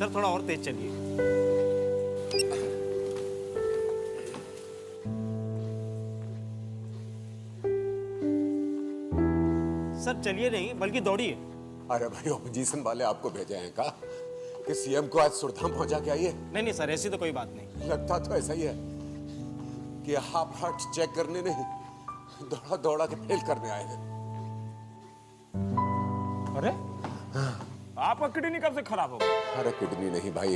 Sir थोड़ा और तेज चलिए। सर चलिए नहीं बल्कि दौड़िए। अरे भाई ऑपोजिशन वाले आपको भेजे हैं का कि सीएम को आज सुरधाम पहुंचा के आइए? नहीं नहीं सर, ऐसी तो कोई बात नहीं। लगता तो ऐसा ही है कि हाफ हार्ट चेक करने नहीं, दौड़ा दौड़ा के फेल करने आए हैं। अरे आपका किडनी कब से खराब हो गया? अरे किडनी नहीं भाई,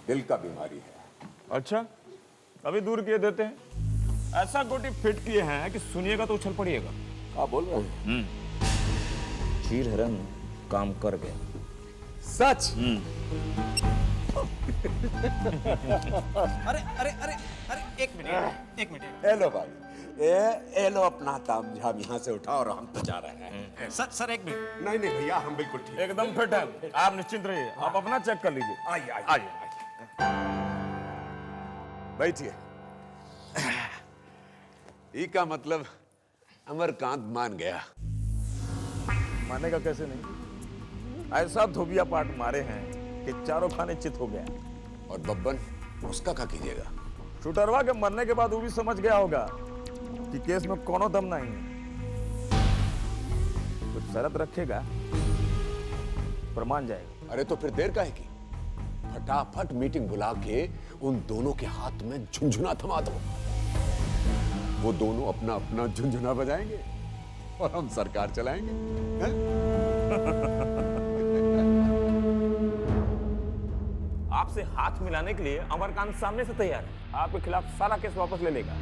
दिल का बीमारी है। अच्छा, अभी दूर किए देते हैं। ऐसा गोटी फिट किए हैं कि सुनिएगा तो उछल पड़िएगा। आप बोल रहे हैं? चीर हरण काम कर गया। सच? अरे अरे अरे अरे एक मिनट। हेलो भाई, ए लो अपना तामझाम यहाँ से उठा और हम तो जा रहे हैं। सर एक मिनट। नहीं नहीं भैया, हम बिल्कुल ठीक। एकदम फिट है, आप निश्चिंत रहिए। आप अपना चेक कर लीजिए। आइए आइए आइए। बैठिए। ई का मतलब अमरकांत मान गया। मानेगा कैसे नहीं? ऐसा धोबिया पाट मारे हैं कि चारों खाने चित हो गया। और बब्बन, उसका क्या कीजिएगा? शूटरवा के मरने के बाद वो भी समझ गया होगा कि केस में कोनो दम नहीं है। कुछ शर्त रखेगा, पर मान जाएगा। अरे तो फिर देर काहे की? फटाफट मीटिंग बुला के उन दोनों के हाथ में झुनझुना थमा दो। वो दोनों अपना अपना झुनझुना बजाएंगे और हम सरकार चलाएंगे। आपसे हाथ मिलाने के लिए अमरकांत सामने से तैयार है। आपके खिलाफ सारा केस वापस ले लेगा।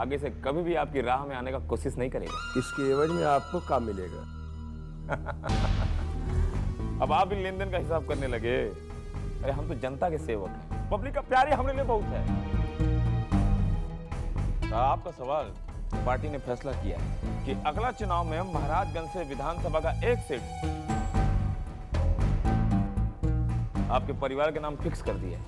आगे से कभी भी आपकी राह में आने का कोशिश नहीं करेगा। इसके एवज में आपको काम मिलेगा। अब आप भी लेन देन का हिसाब करने लगे। अरे हम तो जनता के सेवक हैं। पब्लिक का प्यार ही हमारे लिए बहुत है। तो आपका सवाल, पार्टी ने फैसला किया है कि अगला चुनाव में महाराजगंज से विधानसभा का एक सीट आपके परिवार के नाम फिक्स कर दिया है।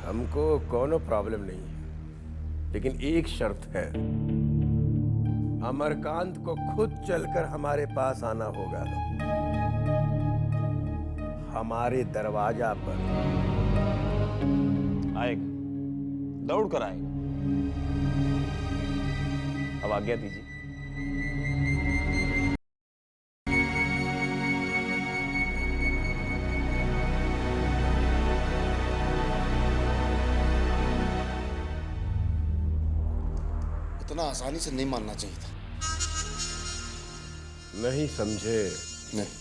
हमको कोनो प्रॉब्लम नहीं है, लेकिन एक शर्त है। अमरकांत को खुद चलकर हमारे पास आना होगा, हमारे दरवाजा पर आएगा, दौड़ कर आएगा। अब आज्ञा दीजिए। इतना आसानी से नहीं मानना चाहिए था। नहीं समझे? नहीं।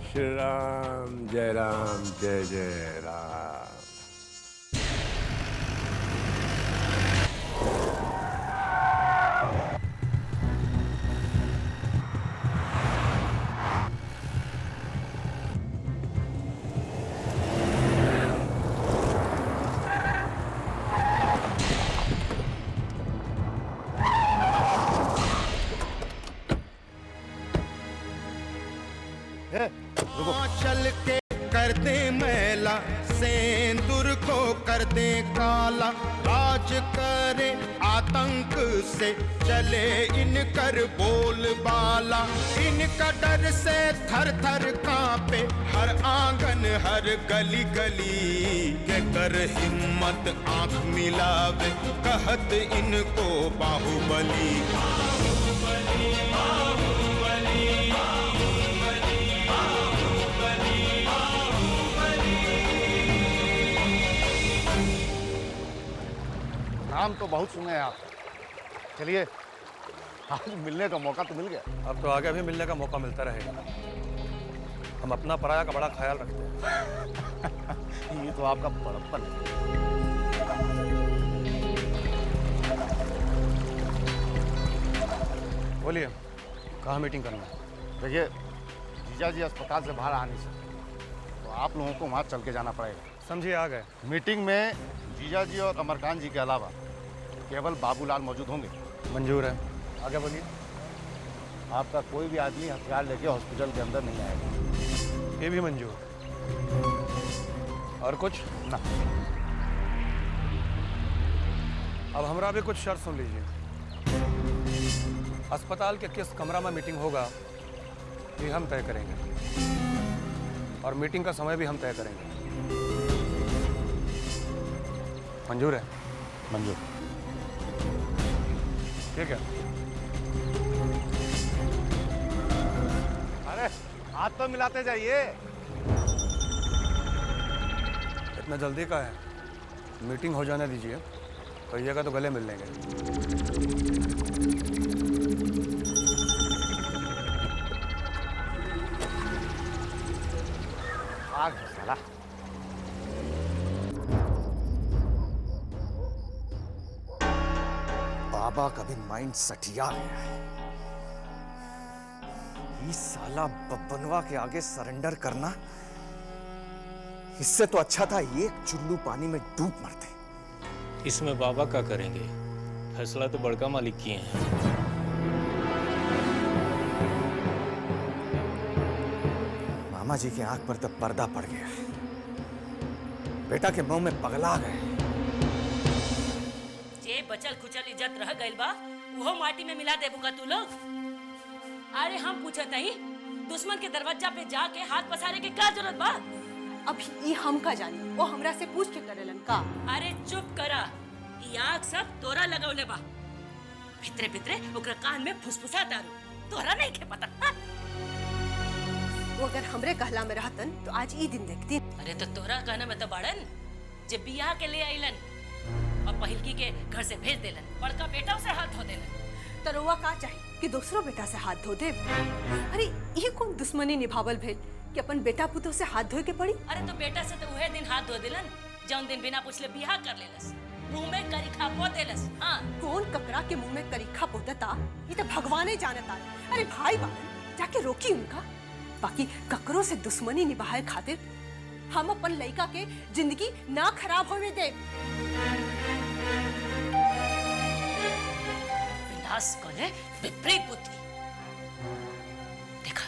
श्री राम जय राम जय जय राम। चल के कर दे मैला, सेंदूर को कर दे काला, राज करे आतंक से चले इनकर बोलबाला, इनका डर से थर थर कांपे हर आंगन हर गली गली, के कर हिम्मत आंख मिलावे कहत इनको बाहुबली। नाम तो बहुत सुने हैं आप। चलिए, आज मिलने का मौका तो मिल गया। अब तो आगे भी मिलने का मौका मिलता रहेगा। हम अपना पराया का बड़ा ख्याल रखते हैं। ये तो आपका बड़प्पन है। बोलिए, कहाँ मीटिंग करना है? देखिए, जीजा जी अस्पताल से बाहर आ नहीं सकते, तो आप लोगों को वहाँ चल के जाना पड़ेगा। समझिए, आ गए। मीटिंग में जीजा जी और अमरकांत जी के अलावा केवल बाबूलाल मौजूद होंगे। मंजूर है। आगे बोलिए। आपका कोई भी आदमी हथियार लेके हॉस्पिटल के अंदर नहीं आएगा। ये भी मंजूर। और कुछ ना। अब हमरा भी कुछ शर्त सुन लीजिए। अस्पताल के किस कमरा में मीटिंग होगा ये हम तय करेंगे, और मीटिंग का समय भी हम तय करेंगे। मंजूर है? मंजूर। ठीक है। अरे हाथ तो मिलाते जाइए। इतना जल्दी का है? मीटिंग हो जाने दीजिए, कहिएगा तो गले मिल लेंगे। आग है साला। बाबा का भी माइंड सठिया गया है। ये साला बब्बनवा के आगे सरेंडर करना, इससे तो अच्छा था एक चुल्लू पानी में डूब मरते। इसमें बाबा क्या करेंगे? फैसला तो बड़का मालिक किए हैं। मामा जी की आंख पर तो पर्दा पड़ गया है। बेटा के मुंह में पगला गए। जे बचल खुचल इज्जत रह गइल बा वो माटी में मिला देबू का तू लोग? अरे हम पूछत नहीं, दुश्मन के दरवाजा पे जाके हाथ पसारे के क्या जरूरत बा? अब ये हम का जानी, वो हमरा से पूछ के करेलन का? अरे चुप करा, ई आग सब तोरा लगौले बा। भितरे भितरे ओकरा कान में फुसफुसा दारू, तोरा नहीं के पता। हाँ? वो अगर हमरे कहला में रहतन तो आज ई दिन देखती। अरे तो तोरा कहना में तो बाड़न जे बियाह के ले आइलन और पहिलकी के घर से भेज देलन, बड़का बेटा उसे हाथ धो देलन। तो रउआ का चाहिए कि दूसरो बेटा से हाथ धो दे? अरे ये कौन दुश्मनी निभावल भेल कि अपन बेटा पुतो से हाथ धोए के पड़ी? अरे तो बेटा से तो वह दिन हाथ धो देलन जौन दिन बिना पूछले बियाह कर लेलस, मुंह में करिखा पो देलस। हाँ, कौन ककरा के मुंह में करिखा पोतता ये तो भगवाने जानता है। अरे भाई बालन जाके रोकी उनका। बाकी ककरो से दुश्मनी निभाए खातिर हम अपन लड़का के जिंदगी ना खराब होने दे। विनाश करे विपरीत बुद्धि। देखा,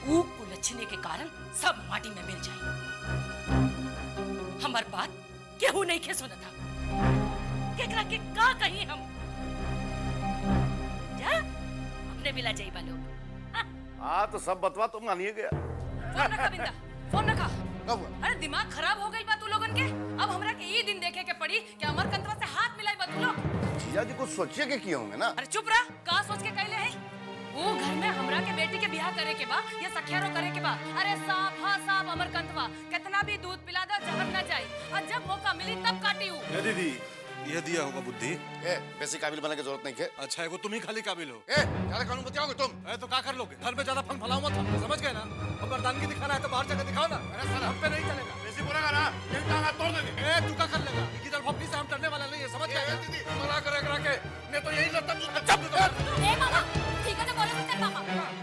वो कुलच्छनी के कारण सब माटी में मिल जाए। हमार बात केहू नहीं के सुना था। केकरा के का कहीं हम? जा, अपने बिला जाई बालो। हाँ तो सब बतवा तुम मानिए गया। फोन रखा बिंदा, फोन रखा। अरे दिमाग खराब हो गई बा तू लोगन के। अब हमरा के ये दिन देखे के पड़ी कि अमरकंतवा से हाथ मिलाई बा तू लोग। जीजा जी कुछ सोचिए के किए होंगे ना। अरे चुप रह, का सोच के कहले है? वो घर में हमरा के बेटी के ब्याह करे के बा या सखियारो करे के बा। अरे साफ, हाँ साफ अमरकंतवा, कितना भी दूध पिला दो जहर न जाए, और जब मौका मिली तब काटी हूँ। ये दीदी, ये दिया होगा बुद्धि। ए, वैसे काबिल बनने की जरूरत नहीं है। अच्छा है वो तुम ही खाली काबिल हो। ज्यादा कानून बचाओगे तुम? तो क्या कर लोगे? घर में ज्यादा फन फैलाओ मत, हम समझ गए ना। अब मर्दानगी दिखाना है तो बाहर जाकर दिखाओ ना। अरे सर हम पे नहीं चलेगा। वैसे बोलेगा ना, ये टांगा तोड़ देंगे। तू क्या कर लेगा? इधर भपनी से हम डरने वाला नहीं है, समझ गए? दीदी मना करेगा के नहीं तो यही लता ए मामा, ठीक है तो बोले तो चल मामा।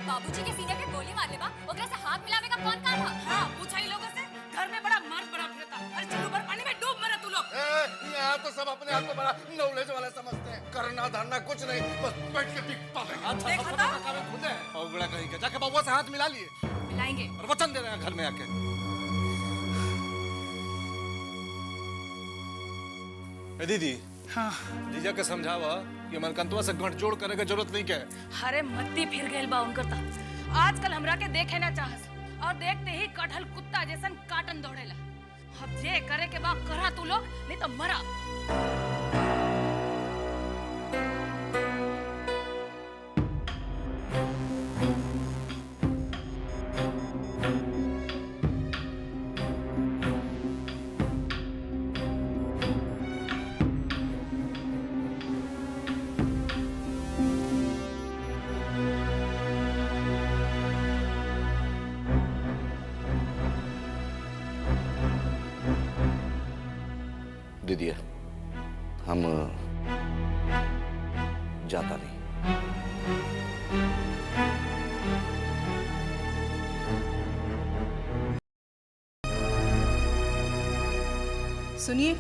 बाबूजी के सीने पे गोली मार ले बा, ओकरा से हाथ मिलावे का कौन काम है? हाँ, पूछा ही लोगों से। घर में बड़ा मर्द बड़ा फिरता। अरे चलो ऊपर पानी में डूब मरा तू लोग। यहाँ तो सब अपने आप को बड़ा नॉलेज वाले समझते हैं। करना धरना कुछ नहीं, बस बैठ के टिकता है। देखा था? और बड़ा कहीं के जाके बाबू से हाथ मिला लिए मिलाएंगे। और वचन दे रहे हैं घर में आके। दीदी, हाँ, जीजा के समझावा कि अमरकंतवा से गठजोड़ करे के जरूरत नहीं है। अरे मत्ती फिर गइल बा उनकर ता। आजकल हमरा के देखे ना चाहस और देखते ही कटहल कुत्ता जैसन काटन दौड़ेला। अब जे करे के बा करा तू लोग, नहीं तो मरा। दीदी हम जाता नहीं। सुनिए,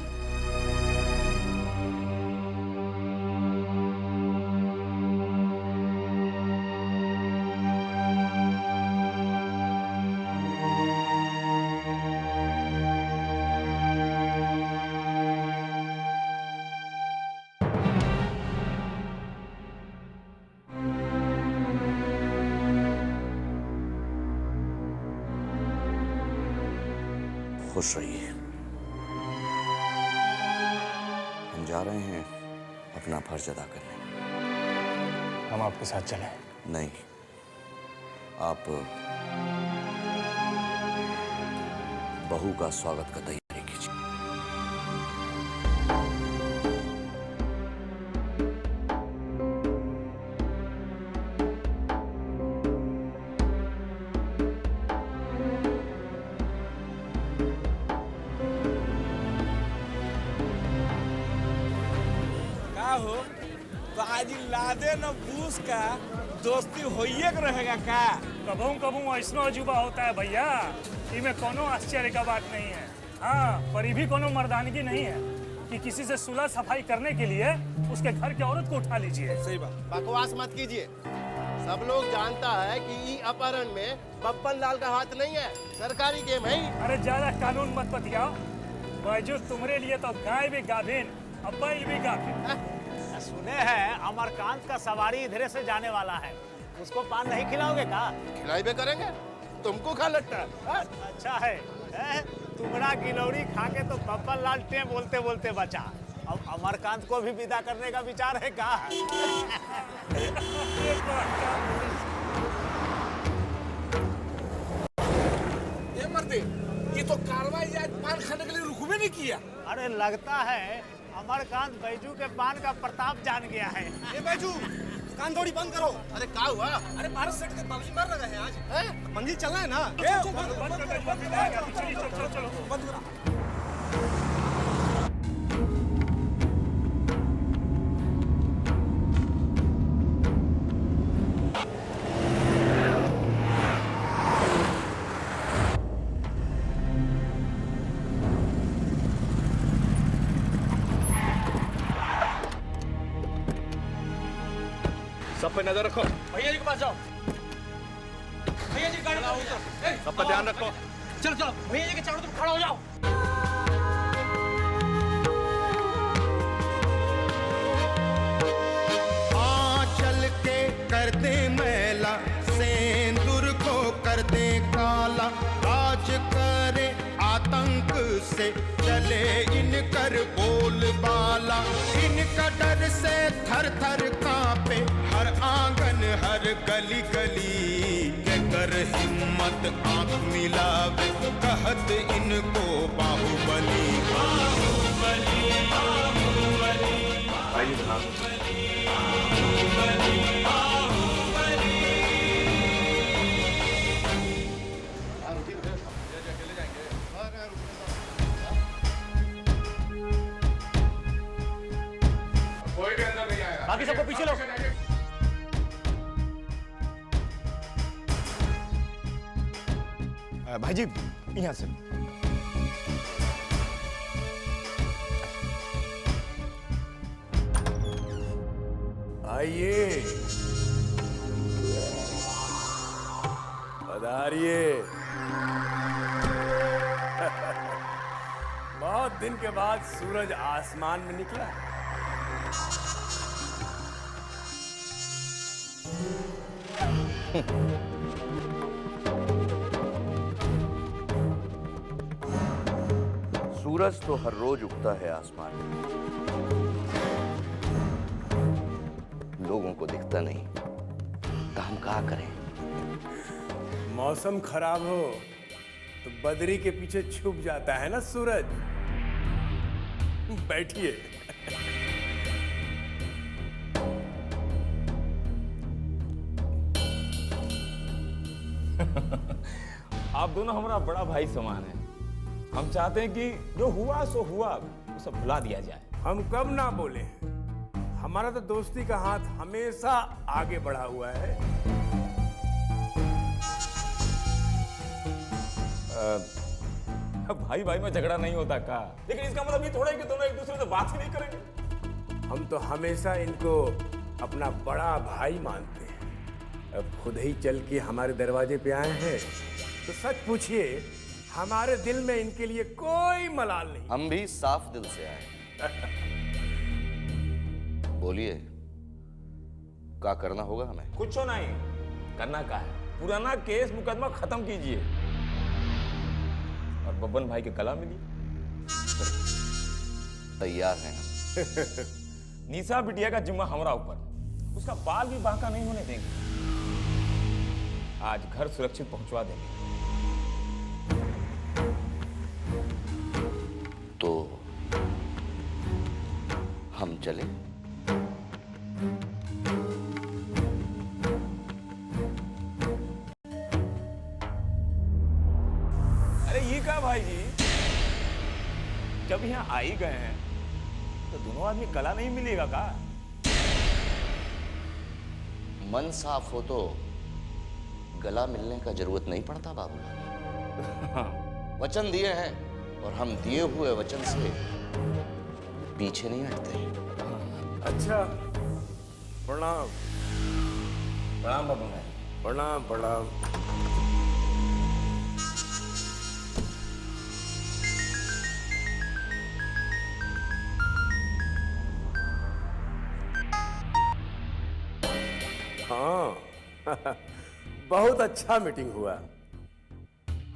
खुश रहिए। हम जा रहे हैं अपना फर्ज अदा करने। हम आपके साथ चलें? नहीं, आप बहू का स्वागत का तैयारी कीजिए। का हो तो आज लादे न बूस का दोस्ती होइए के रहेगा का? कबू कबू ऐसनो अजूबा होता है भैया, इनमें कोनो आश्चर्य का बात नहीं है। हाँ, पर ये भी कोनो मर्दानगी नहीं है कि किसी से सुलह सफाई करने के लिए उसके घर की औरत को उठा लीजिए। सही बात। बकवास मत कीजिए। सब लोग जानता है कि ई अपहरण में बब्बन लाल का हाथ नहीं है, सरकारी गेम है। अरे ज्यादा कानून मत बतियाओ। बैजू तुम्हारे लिए तो गाय भी गाभिन और बैल भी गाभिन। सुने हैं अमरकांत का सवारी इधर से जाने वाला है, उसको पान नहीं खिलाओगे का? खिलाइबे करेंगे, तुमको खा लगता है। अच्छा है, तुमरा गिलौरी खा के तो बब्बन लाल टे बोलते बोलते बचा। अब अमरकांत को भी विदा करने का विचार है का? ये मर्दे, ये तो कार्रवाई आज पान खाने के लिए रुकवे नहीं किया। अरे लगता है अमरकांत बैजू के पान का प्रताप जान गया है। ए बैजू, कान थोड़ी बंद करो। अरे क्या हुआ? अरे भारत सेठ के बाबूजी मार लगा है आज। मंदिर चलना है ना? बंद करो। सब पे नजर रखो। भैया जी के पास जाओ। भैया जी गाड़ी लाओ। सबका ध्यान रखो। चलो चलो, भैया जी के चारों तरफ खड़ा हो जाओ। आंचल के कर दे मैला, सेंदूर को कर दे काला, राज करे आतंक से चले इनकर बोलबाला, इनका डर से थर थर कांपे हर आंगन हर गली गली, के कर हिम्मत आंख मिलावे कहत इनको बाहुबली। बाहुबली बाहुबली बाकी सबको पीछे लो। भाई जी यहाँ से। आइए, पधारिए। बहुत दिन के बाद सूरज आसमान में निकला। सूरज तो हर रोज उगता है आसमान में, लोगों को दिखता नहीं, तो हम क्या करें? मौसम खराब हो तो बदरी के पीछे छुप जाता है ना सूरज। बैठिए। आप दोनों हमारा बड़ा भाई समान है। हम चाहते हैं कि जो हुआ सो हुआ, वो सब भुला दिया जाए। हम कब ना बोले, हमारा तो दोस्ती का हाथ हमेशा आगे बढ़ा हुआ है। भाई भाई में झगड़ा नहीं होता का, लेकिन इसका मतलब ये थोड़ा है कि दोनों एक दूसरे से बात ही नहीं करेंगे। हम तो हमेशा इनको अपना बड़ा भाई मानते हैं। अब खुद ही चल के हमारे दरवाजे पे आए हैं तो सच पूछिए, हमारे दिल में इनके लिए कोई मलाल नहीं। हम भी साफ दिल से आए। बोलिए, क्या करना होगा हमें? कुछ नहीं करना का है, पुराना केस मुकदमा खत्म कीजिए और बब्बन भाई के गला मिली। तैयार हैं हम। निशा बिटिया का जिम्मा हमारा ऊपर, उसका बाल भी बांका नहीं होने देंगे। आज घर सुरक्षित पहुंचवा देंगे। तो हम चले? अरे ये क्या भाई जी, जब यहाँ आ ही गए हैं तो दोनों आदमी गला नहीं मिलेगा का? मन साफ हो तो गला मिलने का जरूरत नहीं पड़ता बाबू। वचन दिए हैं और हम दिए हुए वचन से पीछे नहीं हटते। अच्छा, प्रणाम। प्रणाम बाबू भाई। प्रणाम प्रणाम। हाँ बहुत अच्छा मीटिंग हुआ।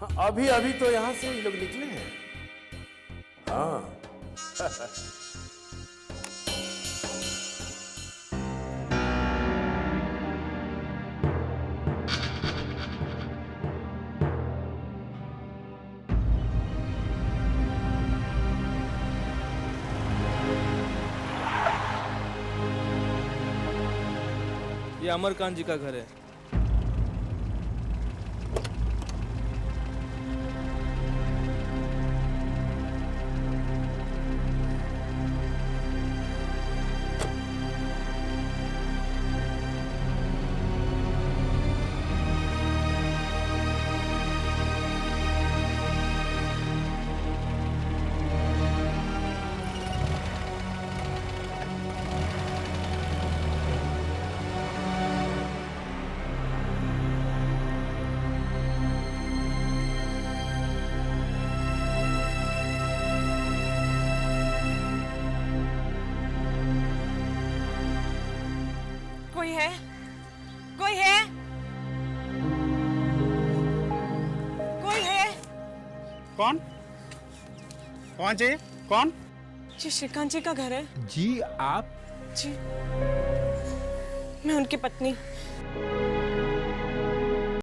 हाँ, अभी अभी तो यहां से ये लोग निकले हैं। हाँ ये अमरकांत जी का घर है। कोई है? कोई है? कोई है? कौन? कौन चाहिए? कौन? जी श्रीकांत जी का घर है। जी आप? जी मैं उनकी पत्नी।